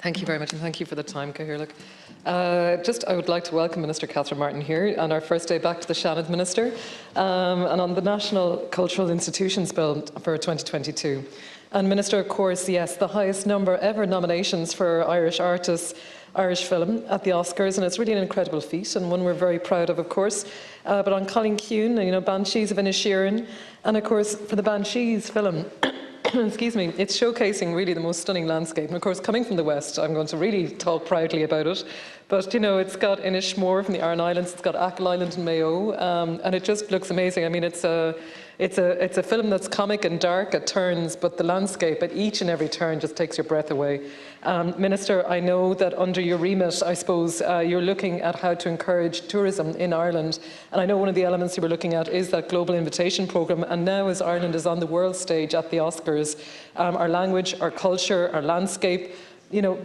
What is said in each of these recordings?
Thank you very much, and thank you for the time, Cathaoirleach. I would like to welcome Minister Catherine Martin here on our first day back to the Shannon Minister, and on the National Cultural Institutions Bill for 2022. And Minister, of course, yes, the highest number ever nominations for Irish artists, Irish film at the Oscars, and it's really an incredible feat and one we're very proud of course. But on Colin Kuhn, Banshees of Inisherin, and of course for the Banshees film, excuse me, it's showcasing really the most stunning landscape. And of course, coming from the West, I'm going to really talk proudly about it. But it's got Inishmore from the Aran Islands, it's got Achill Island and Mayo, and it just looks amazing. I mean, it's a film that's comic and dark at turns, but the landscape at each and every turn just takes your breath away. Minister, I know that under your remit, I suppose, you're looking at how to encourage tourism in Ireland. And I know one of the elements you were looking at is that global invitation programme. And now as Ireland is on the world stage at the Oscars, our language, our culture, our landscape,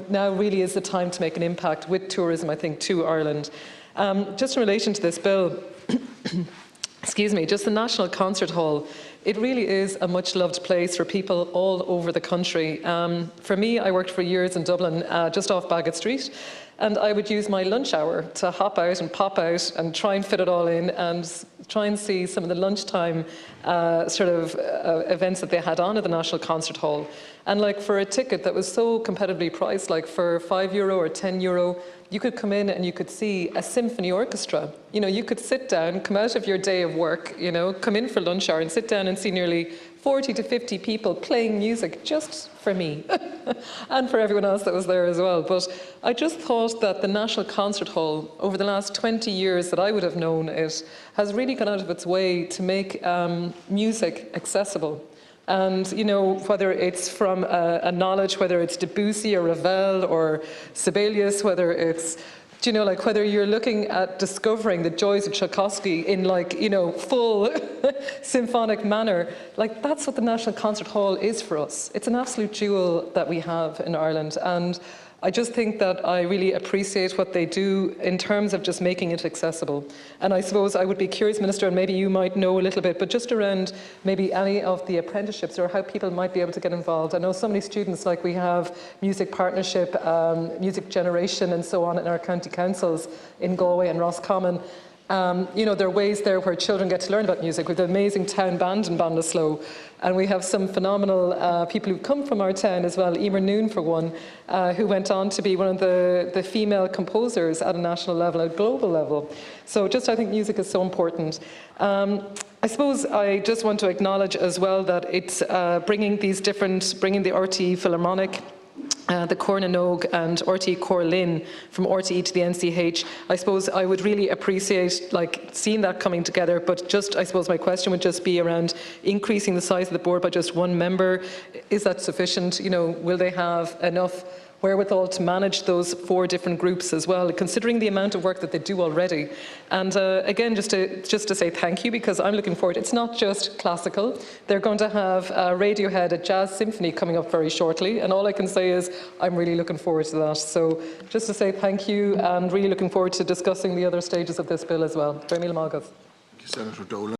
now really is the time to make an impact with tourism, I think, to Ireland. Just in relation to this bill, excuse me, just the National Concert Hall, it really is a much-loved place for people all over the country. For me, I worked for years in Dublin, just off Baggot Street, and I would use my lunch hour to hop out and pop out and try and fit it all in and try and see some of the lunchtime events that they had on at the National Concert Hall. And for a ticket that was so competitively priced, like for €5 or €10, you could come in and you could see a symphony orchestra. You could sit down, come out of your day of work, come in for lunch hour and sit down and see nearly 40 to 50 people playing music just for me and for everyone else that was there as well. But I just thought that the National Concert Hall, over the last 20 years that I would have known it, has really gone out of its way to make music accessible. And, whether it's from a knowledge, whether it's Debussy or Ravel or Sibelius, whether it's, whether you're looking at discovering the joys of Tchaikovsky in full symphonic manner, that's what the National Concert Hall is for us. It's an absolute jewel that we have in Ireland. And I just think that I really appreciate what they do in terms of just making it accessible. And I suppose I would be curious, Minister, and maybe you might know a little bit, but just around maybe any of the apprenticeships or how people might be able to get involved. I know so many students, we have Music Partnership, Music Generation and so on in our county councils in Galway and Roscommon. There are ways there where children get to learn about music. We have the amazing town band in Ballinasloe, and we have some phenomenal people who come from our town as well. Emer Noon, for one, who went on to be one of the female composers at a national level, at a global level. So I think music is so important. I suppose I just want to acknowledge as well that it's bringing the RTE Philharmonic, the Cornanog and RTE Corlin from RTE to the NCH. I suppose I would really appreciate seeing that coming together, but I suppose my question would just be around increasing the size of the board by just one member. Is that sufficient? Will they have enough wherewithal to manage those 4 different groups as well, considering the amount of work that they do already? And again, just to say thank you, because I'm looking forward. It's not just classical. They're going to have Radiohead, a jazz symphony coming up very shortly, and all I can say is I'm really looking forward to that. So just to say thank you, and really looking forward to discussing the other stages of this bill as well. Very mil mágad. Thank you, Senator Dolan.